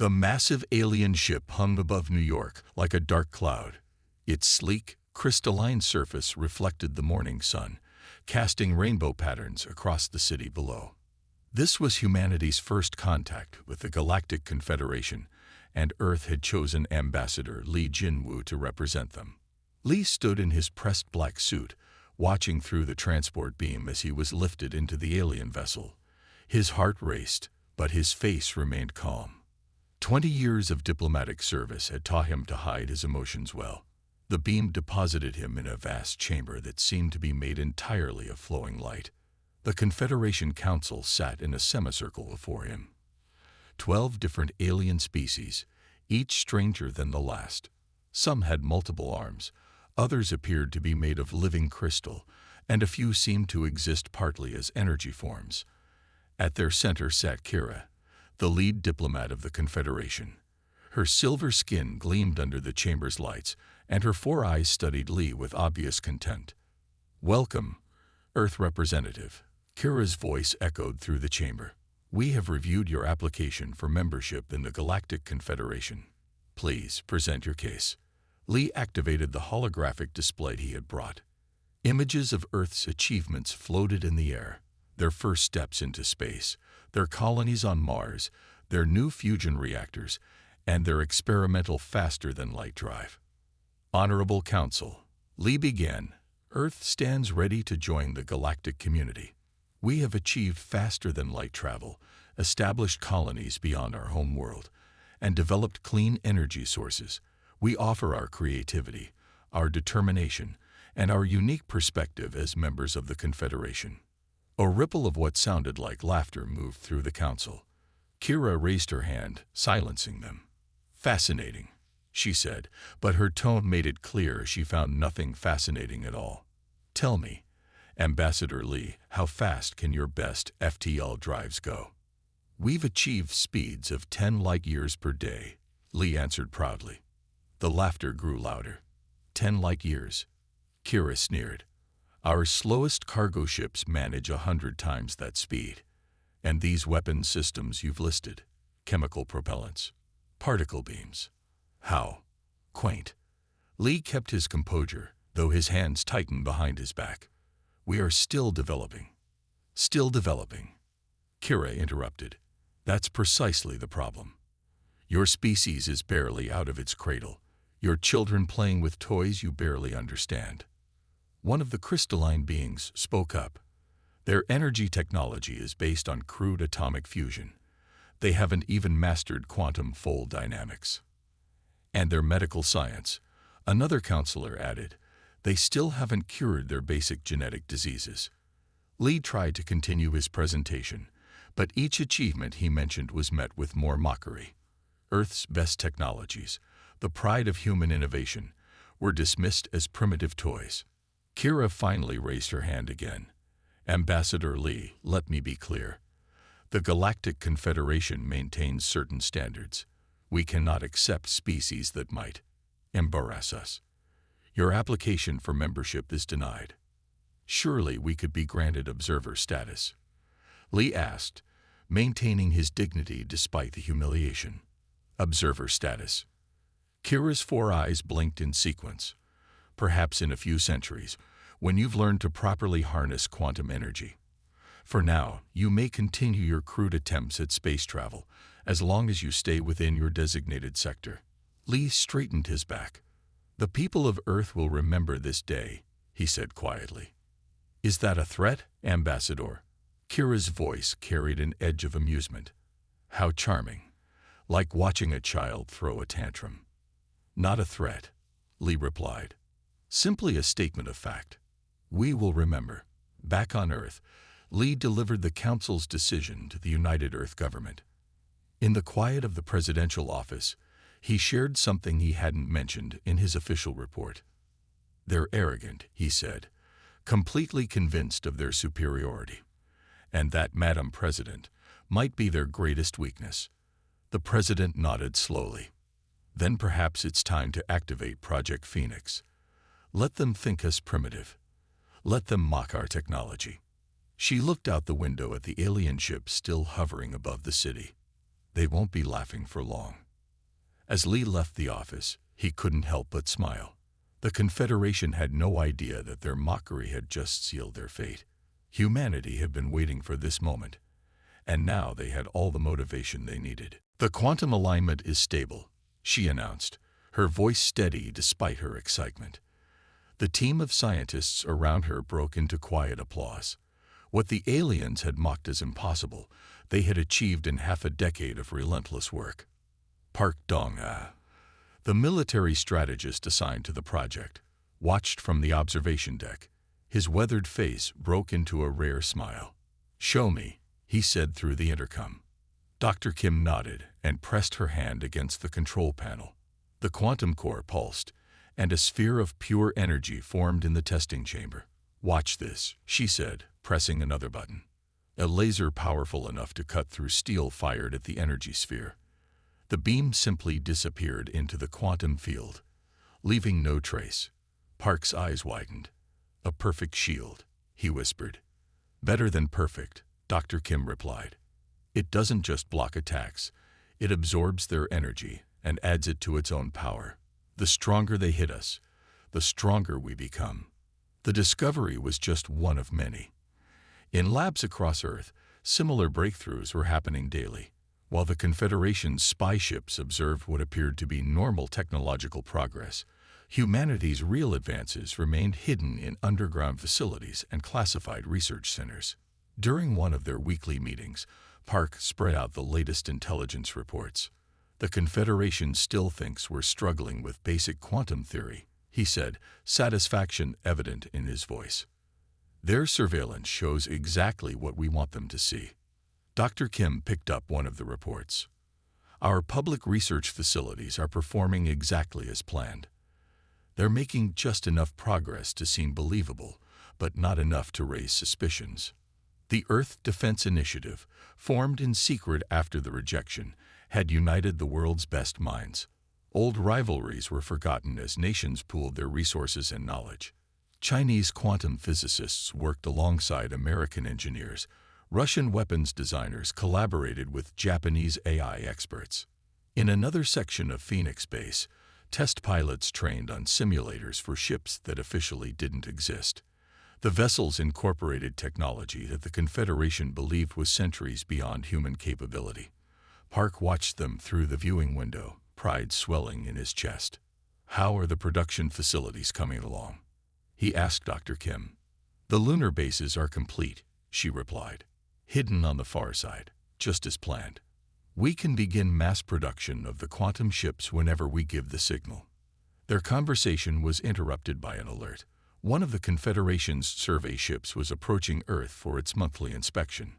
The massive alien ship hung above New York like a dark cloud. Its sleek, crystalline surface reflected the morning sun, casting rainbow patterns across the city below. This was humanity's first contact with the Galactic Confederation, and Earth had chosen Ambassador Li Jinwu to represent them. Li stood in his pressed black suit, watching through the transport beam as he was lifted into the alien vessel. His heart raced, but his face remained calm. 20 years of diplomatic service had taught him to hide his emotions well. The beam deposited him in a vast chamber that seemed to be made entirely of flowing light. The Confederation Council sat in a semicircle before him. 12 different alien species, each stranger than the last. Some had multiple arms, others appeared to be made of living crystal, and a few seemed to exist partly as energy forms. At their center sat Kira, the lead diplomat of the Confederation. Her silver skin gleamed under the chamber's lights, and her 4 eyes studied Li with obvious contempt. "Welcome, Earth Representative." Kira's voice echoed through the chamber. "We have reviewed your application for membership in the Galactic Confederation. Please present your case." Li activated the holographic display he had brought. Images of Earth's achievements floated in the air, their first steps into space, their colonies on Mars, their new fusion reactors, and their experimental faster-than-light drive. "Honorable Council," Li began, "Earth stands ready to join the galactic community. We have achieved faster-than-light travel, established colonies beyond our home world, and developed clean energy sources. We offer our creativity, our determination, and our unique perspective as members of the Confederation." A ripple of what sounded like laughter moved through the council. Kira raised her hand, silencing them. "Fascinating," she said, but her tone made it clear she found nothing fascinating at all. "Tell me, Ambassador Li, how fast can your best FTL drives go?" "We've achieved speeds of 10 light-years per day," Li answered proudly. The laughter grew louder. 10 light-years, Kira sneered. "Our slowest cargo ships manage 100 times that speed. And these weapon systems you've listed, chemical propellants, particle beams. How quaint." Li kept his composure, though his hands tightened behind his back. "We are still developing." "Still developing," Kira interrupted. "That's precisely the problem. Your species is barely out of its cradle, your children playing with toys you barely understand." One of the crystalline beings spoke up. "Their energy technology is based on crude atomic fusion. They haven't even mastered quantum fold dynamics." "And their medical science," another counselor added. "They still haven't cured their basic genetic diseases." Li tried to continue his presentation, but each achievement he mentioned was met with more mockery. Earth's best technologies, the pride of human innovation, were dismissed as primitive toys. Kira finally raised her hand again. "Ambassador Li, let me be clear. The Galactic Confederation maintains certain standards. We cannot accept species that might embarrass us. Your application for membership is denied." "Surely we could be granted observer status?" Li asked, maintaining his dignity despite the humiliation. "Observer status?" Kira's 4 eyes blinked in sequence. "Perhaps in a few centuries, when you've learned to properly harness quantum energy. For now, you may continue your crude attempts at space travel, as long as you stay within your designated sector." Li straightened his back. "The people of Earth will remember this day," he said quietly. "Is that a threat, Ambassador?" Kira's voice carried an edge of amusement. "How charming. Like watching a child throw a tantrum." "Not a threat," Li replied. "Simply a statement of fact. We will remember." Back on Earth, Li delivered the Council's decision to the United Earth government. In the quiet of the presidential office, he shared something he hadn't mentioned in his official report. "They're arrogant," he said, completely convinced of their superiority. "And that, Madam President, might be their greatest weakness." The president nodded slowly. "Then perhaps it's time to activate Project Phoenix. Let them think us primitive. Let them mock our technology." She looked out the window at the alien ship still hovering above the city. They won't be laughing for long." As Lee left the office, he couldn't help but smile. The Confederation had no idea that their mockery had just sealed their fate. Humanity had been waiting for this moment, and now they had all the motivation they needed. "The quantum alignment is stable," she announced, her voice steady despite her excitement. The team of scientists around her broke into quiet applause. What the aliens had mocked as impossible, they had achieved in half a decade of relentless work. Park Dong-ah, the military strategist assigned to the project, watched from the observation deck. His weathered face broke into a rare smile. "Show me," he said through the intercom. Dr. Kim nodded and pressed her hand against the control panel. The quantum core pulsed, and a sphere of pure energy formed in the testing chamber. "Watch this," she said, pressing another button. A laser powerful enough to cut through steel fired at the energy sphere. The beam simply disappeared into the quantum field, leaving no trace. Park's eyes widened. "A perfect shield," he whispered. "Better than perfect," Dr. Kim replied. "It doesn't just block attacks, it absorbs their energy and adds it to its own power. The stronger they hit us, the stronger we become." The discovery was just one of many. In labs across Earth, similar breakthroughs were happening daily. While the Confederation's spy ships observed what appeared to be normal technological progress, humanity's real advances remained hidden in underground facilities and classified research centers. During one of their weekly meetings, Park spread out the latest intelligence reports. "The Confederation still thinks we're struggling with basic quantum theory," he said, satisfaction evident in his voice. "Their surveillance shows exactly what we want them to see." Dr. Kim picked up one of the reports. "Our public research facilities are performing exactly as planned. They're making just enough progress to seem believable, but not enough to raise suspicions." The Earth Defense Initiative, formed in secret after the rejection, had united the world's best minds. Old rivalries were forgotten as nations pooled their resources and knowledge. Chinese quantum physicists worked alongside American engineers. Russian weapons designers collaborated with Japanese AI experts. In another section of Phoenix Base, test pilots trained on simulators for ships that officially didn't exist. The vessels incorporated technology that the Confederation believed was centuries beyond human capability. Park watched them through the viewing window, pride swelling in his chest. "How are the production facilities coming along?" he asked Dr. Kim. "The lunar bases are complete," she replied. "Hidden on the far side, just as planned. We can begin mass production of the quantum ships whenever we give the signal." Their conversation was interrupted by an alert. One of the Confederation's survey ships was approaching Earth for its monthly inspection.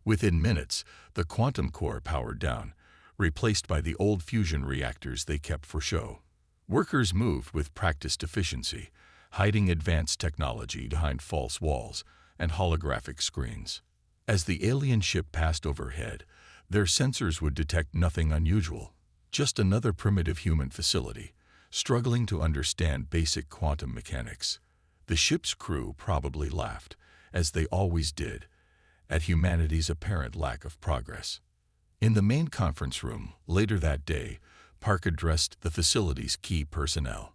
Within minutes, the quantum core powered down, replaced by the old fusion reactors they kept for show. Workers moved with practiced efficiency, hiding advanced technology behind false walls and holographic screens. As the alien ship passed overhead, their sensors would detect nothing unusual, just another primitive human facility, struggling to understand basic quantum mechanics. The ship's crew probably laughed, as they always did, at humanity's apparent lack of progress. In the main conference room, later that day, Park addressed the facility's key personnel.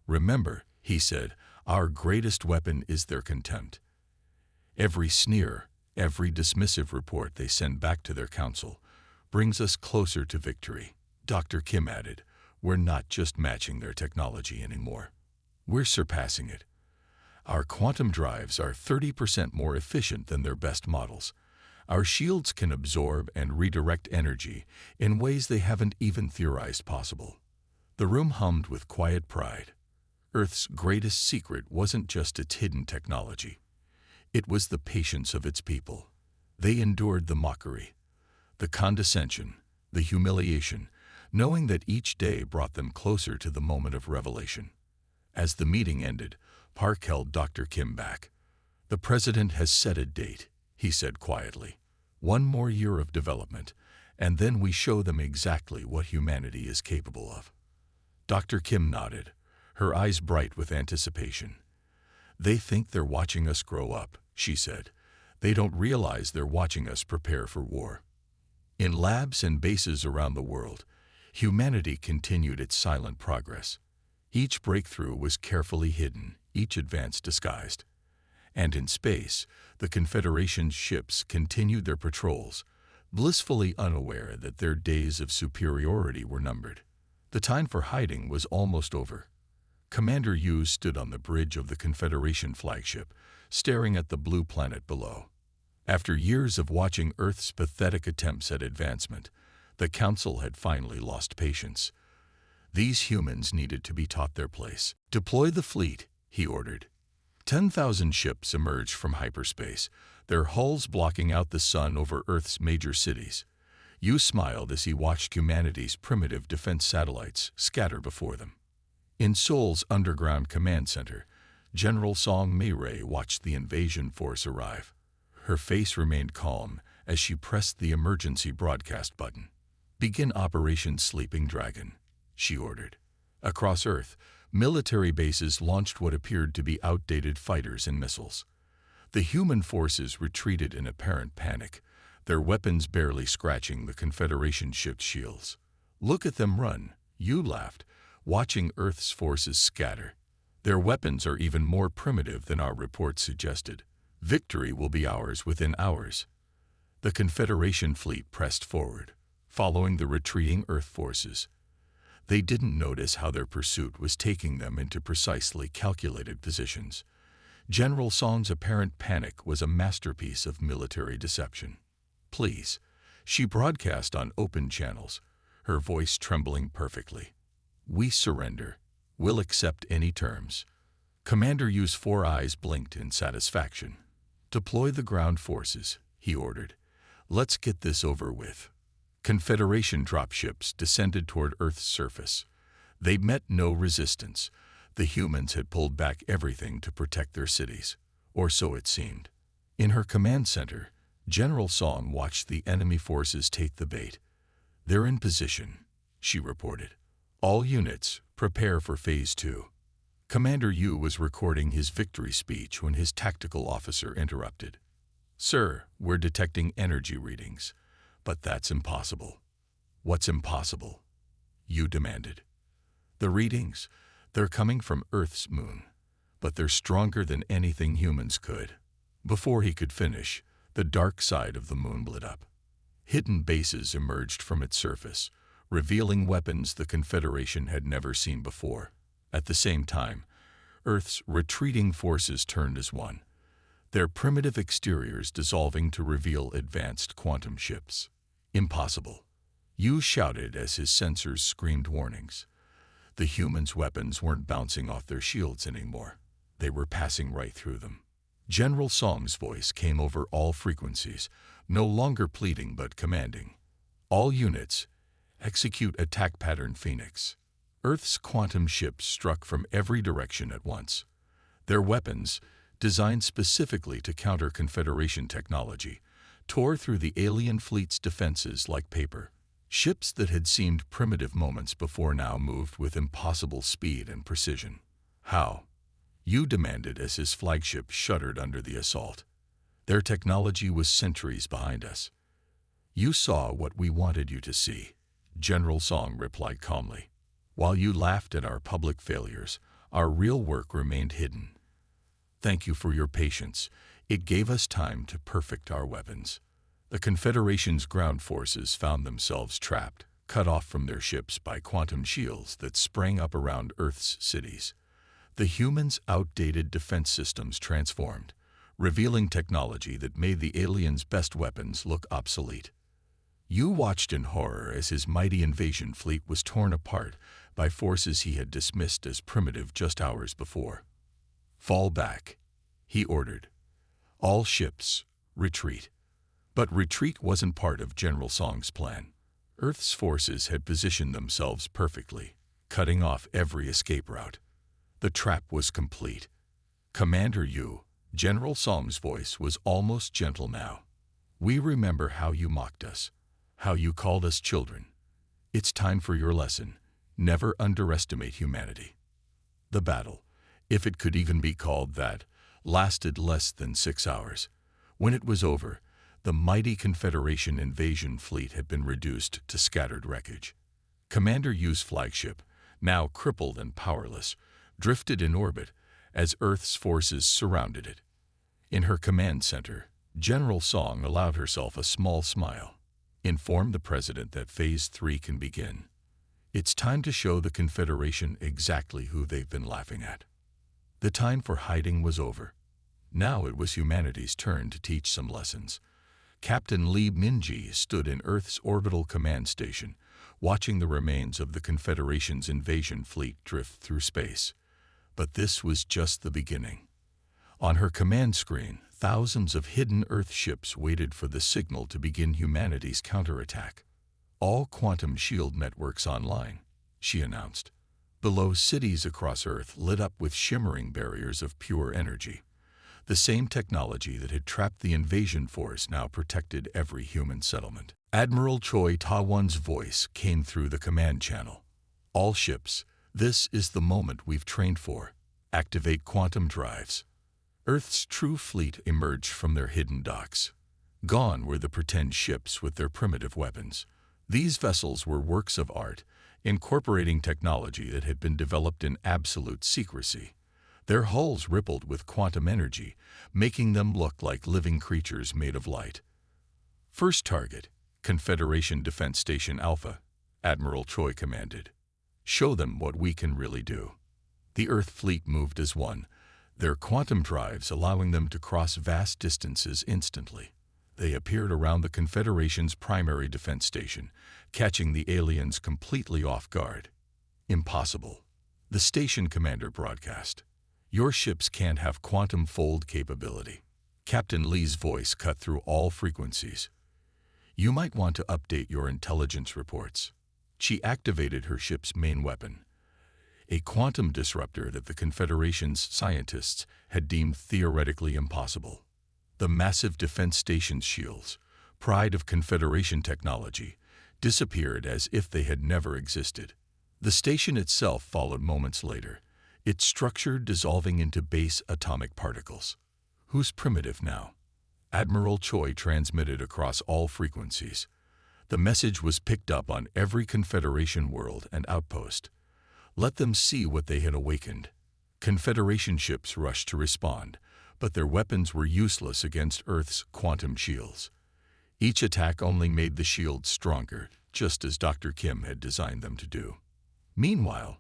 "Remember," he said, "our greatest weapon is their contempt. Every sneer, every dismissive report they send back to their council brings us closer to victory." Dr. Kim added, "We're not just matching their technology anymore. We're surpassing it. Our quantum drives are 30% more efficient than their best models. Our shields can absorb and redirect energy in ways they haven't even theorized possible." The room hummed with quiet pride. Earth's greatest secret wasn't just its hidden technology. It was the patience of its people. They endured the mockery, the condescension, the humiliation, knowing that each day brought them closer to the moment of revelation. As the meeting ended, Park held Dr. Kim back. "The president has set a date," he said quietly. "One more year of development, and then we show them exactly what humanity is capable of." Dr. Kim nodded, her eyes bright with anticipation. "They think they're watching us grow up," she said. "They don't realize they're watching us prepare for war." In labs and bases around the world, humanity continued its silent progress. Each breakthrough was carefully hidden, each advance disguised. And in space, the Confederation's ships continued their patrols, blissfully unaware that their days of superiority were numbered. The time for hiding was almost over. Commander Yu stood on the bridge of the Confederation flagship, staring at the blue planet below. After years of watching Earth's pathetic attempts at advancement, the Council had finally lost patience. These humans needed to be taught their place. "Deploy the fleet," he ordered. 10,000 ships emerged from hyperspace, their hulls blocking out the sun over Earth's major cities. Yu smiled as he watched humanity's primitive defense satellites scatter before them. In Seoul's underground command center, General Song Mei-Rei watched the invasion force arrive. Her face remained calm as she pressed the emergency broadcast button. "Begin Operation Sleeping Dragon," she ordered. Across Earth, military bases launched what appeared to be outdated fighters and missiles. The human forces retreated in apparent panic, their weapons barely scratching the Confederation ship's shields. "Look at them run," Yu laughed, watching Earth's forces scatter. "Their weapons are even more primitive than our reports suggested. Victory will be ours within hours." The Confederation fleet pressed forward, following the retreating Earth forces. They didn't notice how their pursuit was taking them into precisely calculated positions. General Song's apparent panic was a masterpiece of military deception. "Please," she broadcast on open channels, her voice trembling perfectly. "We surrender. We'll accept any terms." Commander Yu's 4 eyes blinked in satisfaction. "Deploy the ground forces," he ordered. "Let's get this over with." Confederation dropships descended toward Earth's surface. They met no resistance. The humans had pulled back everything to protect their cities, or so it seemed. In her command center, General Song watched the enemy forces take the bait. "They're in position," she reported. "All units, prepare for Phase 2. Commander Yu was recording his victory speech when his tactical officer interrupted. "Sir, we're detecting energy readings, but that's impossible." "What's impossible?" Yu demanded. "The readings, they're coming from Earth's moon, but they're stronger than anything humans could." Before he could finish, the dark side of the moon lit up. Hidden bases emerged from its surface, revealing weapons the Confederation had never seen before. At the same time, Earth's retreating forces turned as one, their primitive exteriors dissolving to reveal advanced quantum ships. "Impossible," Yu shouted as his sensors screamed warnings. The humans' weapons weren't bouncing off their shields anymore. They were passing right through them. General Song's voice came over all frequencies, no longer pleading but commanding. "All units, execute attack pattern Phoenix." Earth's quantum ships struck from every direction at once. Their weapons, designed specifically to counter Confederation technology, tore through the alien fleet's defenses like paper. Ships that had seemed primitive moments before now moved with impossible speed and precision. "How?" Yu demanded as his flagship shuddered under the assault. "Their technology was centuries behind us." "You saw what we wanted you to see," General Song replied calmly. "While you laughed at our public failures, our real work remained hidden. Thank you for your patience. It gave us time to perfect our weapons." The Confederation's ground forces found themselves trapped, cut off from their ships by quantum shields that sprang up around Earth's cities. The humans' outdated defense systems transformed, revealing technology that made the aliens' best weapons look obsolete. Yu watched in horror as his mighty invasion fleet was torn apart by forces he had dismissed as primitive just hours before. "Fall back," he ordered. "All ships, retreat." But retreat wasn't part of General Song's plan. Earth's forces had positioned themselves perfectly, cutting off every escape route. The trap was complete. "Commander Yu," General Song's voice was almost gentle now. "We remember how you mocked us, how you called us children. It's time for your lesson. Never underestimate humanity." The battle, if it could even be called that, lasted less than 6 hours. When it was over, The mighty Confederation invasion fleet had been reduced to scattered wreckage. Commander Yu's flagship, now crippled and powerless, drifted in orbit as Earth's forces surrounded it. In her command center, General Song allowed herself a small smile. Inform the President that Phase 3 can begin. It's time to show the Confederation exactly who they've been laughing at. The time for hiding was over. Now it was humanity's turn to teach some lessons. Captain Lee Minji stood in Earth's orbital command station, watching the remains of the Confederation's invasion fleet drift through space. But this was just the beginning. On her command screen, thousands of hidden Earth ships waited for the signal to begin humanity's counterattack. All quantum shield networks online, she announced. Below, cities across Earth lit up with shimmering barriers of pure energy. The same technology that had trapped the invasion force now protected every human settlement. Admiral Choi Ta-won's voice came through the command channel. All ships, this is the moment we've trained for. Activate quantum drives. Earth's true fleet emerged from their hidden docks. Gone were the pretend ships with their primitive weapons. These vessels were works of art, incorporating technology that had been developed in absolute secrecy. Their hulls rippled with quantum energy, making them look like living creatures made of light. First target, Confederation Defense Station Alpha, Admiral Choi commanded. Show them what we can really do. The Earth fleet moved as one, their quantum drives allowing them to cross vast distances instantly. They appeared around the Confederation's primary defense station, catching the aliens completely off guard. Impossible. The station commander broadcast. Your ships can't have quantum fold capability. Captain Lee's voice cut through all frequencies. You might want to update your intelligence reports. She activated her ship's main weapon, a quantum disruptor that the Confederation's scientists had deemed theoretically impossible. The massive defense station's shields, pride of Confederation technology, disappeared as if they had never existed. The station itself followed moments later, its structure dissolving into base atomic particles. Who's primitive now? Admiral Choi transmitted across all frequencies. The message was picked up on every Confederation world and outpost. Let them see what they had awakened. Confederation ships rushed to respond, but their weapons were useless against Earth's quantum shields. Each attack only made the shields stronger, just as Dr. Kim had designed them to do. Meanwhile,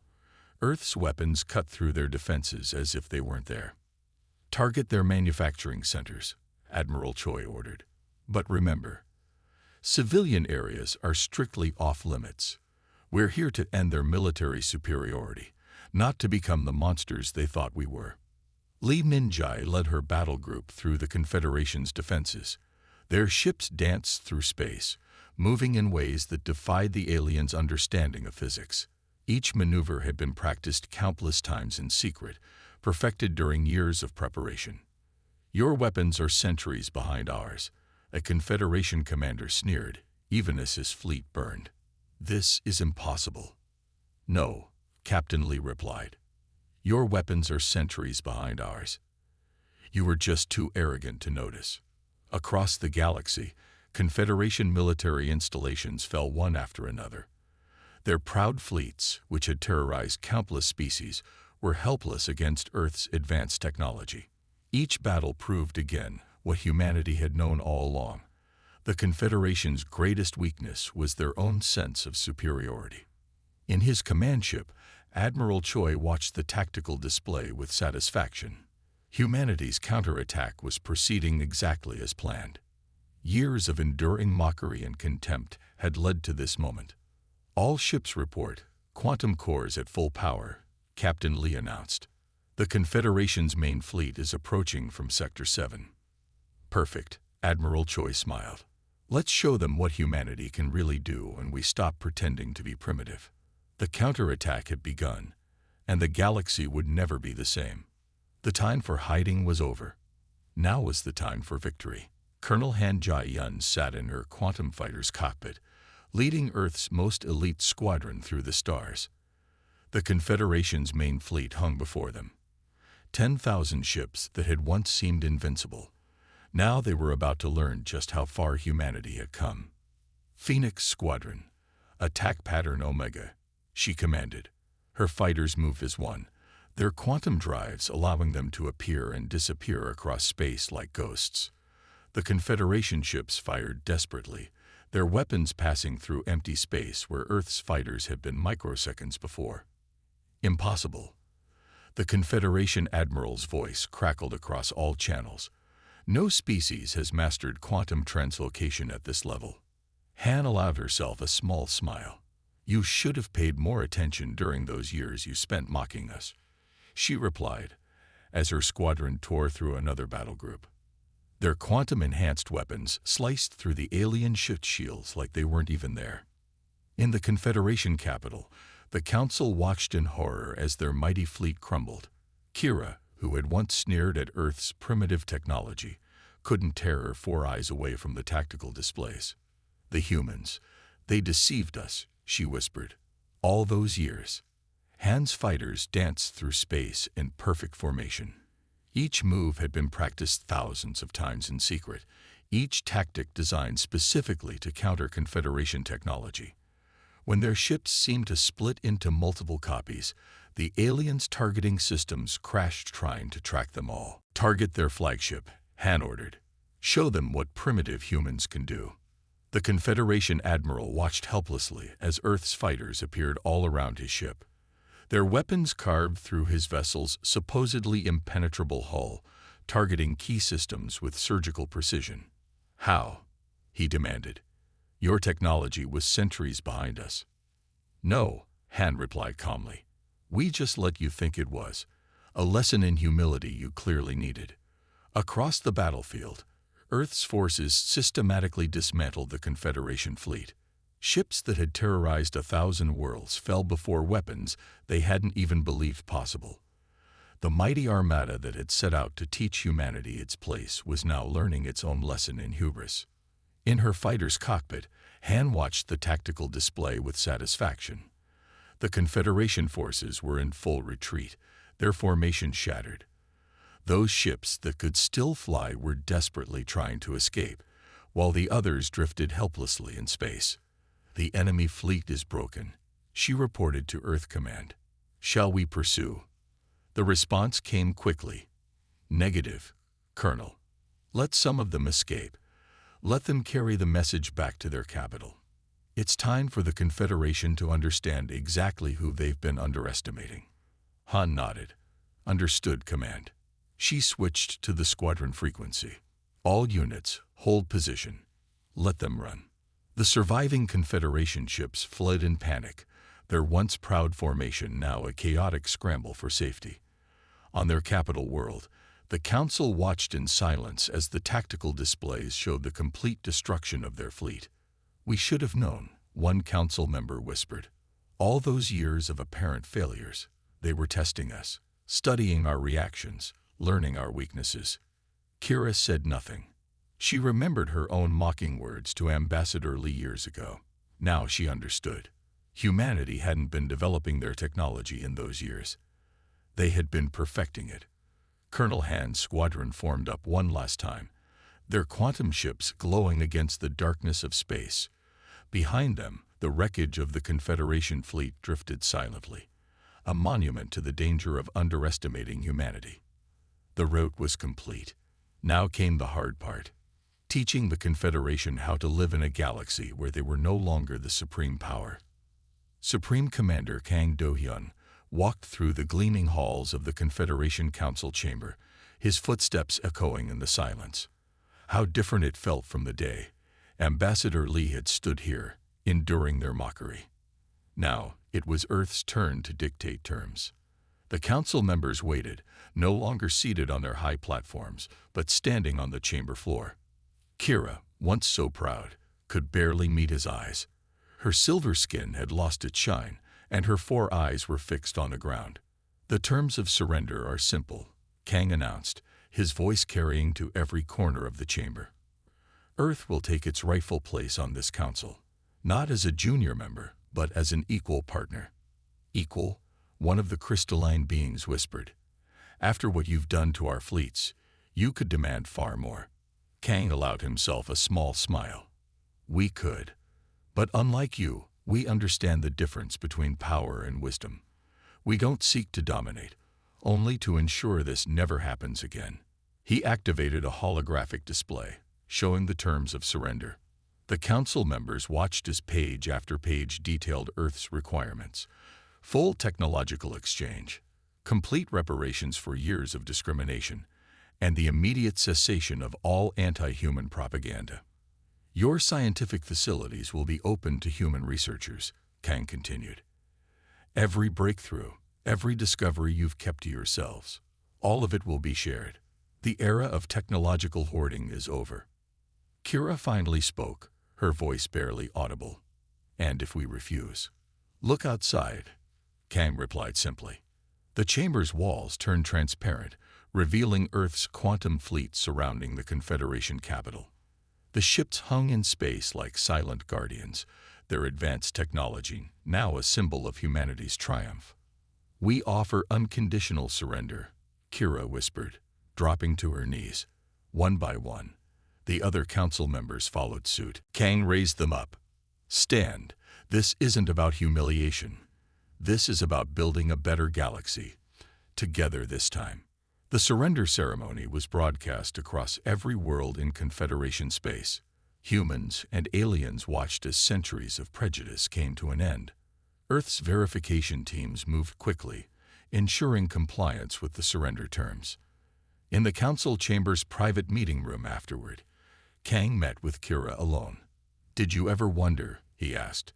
Earth's weapons cut through their defenses as if they weren't there. Target their manufacturing centers, Admiral Choi ordered. But remember, civilian areas are strictly off-limits. We're here to end their military superiority, not to become the monsters they thought we were. Lee Minjai led her battle group through the Confederation's defenses. Their ships danced through space, moving in ways that defied the aliens' understanding of physics. Each maneuver had been practiced countless times in secret, perfected during years of preparation. Your weapons are centuries behind ours, a Confederation commander sneered, even as his fleet burned. This is impossible. No, Captain Lee replied. Your weapons are centuries behind ours. You were just too arrogant to notice. Across the galaxy, Confederation military installations fell one after another. Their proud fleets, which had terrorized countless species, were helpless against Earth's advanced technology. Each battle proved again what humanity had known all along. The Confederation's greatest weakness was their own sense of superiority. In his command ship, Admiral Choi watched the tactical display with satisfaction. Humanity's counterattack was proceeding exactly as planned. Years of enduring mockery and contempt had led to this moment. All ships report, quantum cores at full power, Captain Lee announced. The Confederation's main fleet is approaching from Sector 7. Perfect, Admiral Choi smiled. Let's show them what humanity can really do when we stop pretending to be primitive. The counterattack had begun, and the galaxy would never be the same. The time for hiding was over. Now was the time for victory. Colonel Han Jae-yun sat in her quantum fighter's cockpit, leading Earth's most elite squadron through the stars. The Confederation's main fleet hung before them. 10,000 ships that had once seemed invincible, Now they were about to learn just how far humanity had come. Phoenix Squadron, attack pattern Omega, she commanded. Her fighters moved as one, their quantum drives allowing them to appear and disappear across space like ghosts. The Confederation ships fired desperately, their weapons passing through empty space where Earth's fighters had been microseconds before. Impossible. The Confederation Admiral's voice crackled across all channels. No species has mastered quantum translocation at this level. Han allowed herself a small smile. You should have paid more attention during those years you spent mocking us, she replied, as her squadron tore through another battle group. Their quantum-enhanced weapons sliced through the alien ship shields like they weren't even there. In the Confederation capital, the Council watched in horror as their mighty fleet crumbled. Kira, who had once sneered at Earth's primitive technology, couldn't tear her 4 eyes away from the tactical displays. The humans, they deceived us, she whispered. All those years. Han's fighters danced through space in perfect formation. Each move had been practiced thousands of times in secret, each tactic designed specifically to counter Confederation technology. When their ships seemed to split into multiple copies, the aliens' targeting systems crashed trying to track them all. Target their flagship, Han ordered. Show them what primitive humans can do. The Confederation Admiral watched helplessly as Earth's fighters appeared all around his ship. Their weapons carved through his vessel's supposedly impenetrable hull, targeting key systems with surgical precision. How? He demanded. Your technology was centuries behind us. No, Han replied calmly. We just let you think it was. A lesson in humility you clearly needed. Across the battlefield, Earth's forces systematically dismantled the Confederation fleet. Ships that had terrorized 1,000 worlds fell before weapons they hadn't even believed possible. The mighty armada that had set out to teach humanity its place was now learning its own lesson in hubris. In her fighter's cockpit, Han watched the tactical display with satisfaction. The Confederation forces were in full retreat, their formation shattered. Those ships that could still fly were desperately trying to escape, while the others drifted helplessly in space. The enemy fleet is broken, she reported to Earth Command. Shall we pursue? The response came quickly. Negative, Colonel. Let some of them escape. Let them carry the message back to their capital. It's time for the Confederation to understand exactly who they've been underestimating. Han nodded. Understood, Command. She switched to the squadron frequency. All units, hold position. Let them run. The surviving Confederation ships fled in panic, their once proud formation now a chaotic scramble for safety. On their capital world, the Council watched in silence as the tactical displays showed the complete destruction of their fleet. We should have known, one Council member whispered. All those years of apparent failures, they were testing us, studying our reactions, learning our weaknesses. Kira said nothing. She remembered her own mocking words to Ambassador Lee years ago. Now she understood. Humanity hadn't been developing their technology in those years. They had been perfecting it. Colonel Han's squadron formed up one last time, their quantum ships glowing against the darkness of space. Behind them, the wreckage of the Confederation fleet drifted silently, a monument to the danger of underestimating humanity. The route was complete. Now came the hard part, teaching the Confederation how to live in a galaxy where they were no longer the supreme power. Supreme Commander Kang Do-hyun walked through the gleaming halls of the Confederation Council chamber, his footsteps echoing in the silence. How different it felt from the day Ambassador Lee had stood here, enduring their mockery. Now, it was Earth's turn to dictate terms. The council members waited, no longer seated on their high platforms, but standing on the chamber floor. Kira, once so proud, could barely meet his eyes. Her silver skin had lost its shine, and her 4 eyes were fixed on the ground. The terms of surrender are simple, Kang announced, his voice carrying to every corner of the chamber. Earth will take its rightful place on this council, not as a junior member, but as an equal partner. Equal? One of the crystalline beings whispered. After what you've done to our fleets, you could demand far more. Kang allowed himself a small smile. We could. But unlike you, we understand the difference between power and wisdom. We don't seek to dominate, only to ensure this never happens again. He activated a holographic display, showing the terms of surrender. The council members watched as page after page detailed Earth's requirements. Full technological exchange, complete reparations for years of discrimination, and the immediate cessation of all anti-human propaganda. Your scientific facilities will be open to human researchers, Kang continued. Every breakthrough, every discovery you've kept to yourselves, all of it will be shared. The era of technological hoarding is over. Kira finally spoke, her voice barely audible. And if we refuse? Look outside, Kang replied simply. The chamber's walls turned transparent, revealing Earth's quantum fleet surrounding the Confederation capital. The ships hung in space like silent guardians, their advanced technology now a symbol of humanity's triumph. We offer unconditional surrender, Kira whispered, dropping to her knees. One by one, the other council members followed suit. Kang raised them up. Stand. This isn't about humiliation. This is about building a better galaxy. Together this time. The surrender ceremony was broadcast across every world in Confederation space. Humans and aliens watched as centuries of prejudice came to an end. Earth's verification teams moved quickly, ensuring compliance with the surrender terms. In the council chamber's private meeting room afterward, Kang met with Kira alone. Did you ever wonder, he asked,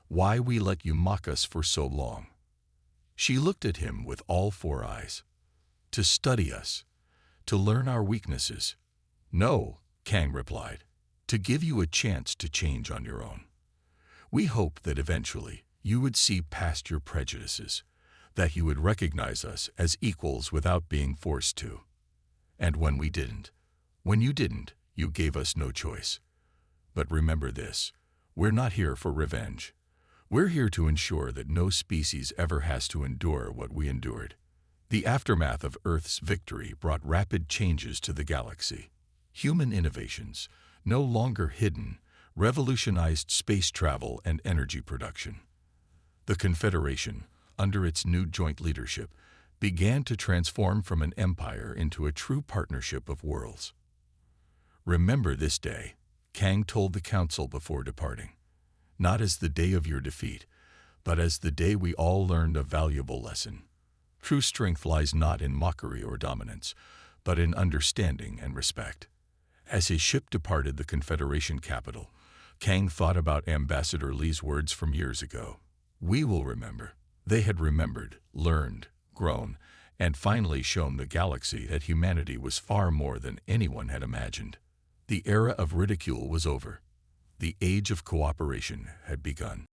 why we let you mock us for so long? She looked at him with all four eyes. To study us, to learn our weaknesses. No, Kang replied, to give you a chance to change on your own. We hoped that eventually you would see past your prejudices, that you would recognize us as equals without being forced to. And when we didn't, when you didn't, you gave us no choice. But remember this, we're not here for revenge. We're here to ensure that no species ever has to endure what we endured. The aftermath of Earth's victory brought rapid changes to the galaxy. Human innovations, no longer hidden, revolutionized space travel and energy production. The Confederation, under its new joint leadership, began to transform from an empire into a true partnership of worlds. Remember this day, Kang told the council before departing, not as the day of your defeat, but as the day we all learned a valuable lesson. True strength lies not in mockery or dominance, but in understanding and respect. As his ship departed the Confederation capital, Kang thought about Ambassador Lee's words from years ago. We will remember. They had remembered, learned, grown, and finally shown the galaxy that humanity was far more than anyone had imagined. The era of ridicule was over. The age of cooperation had begun.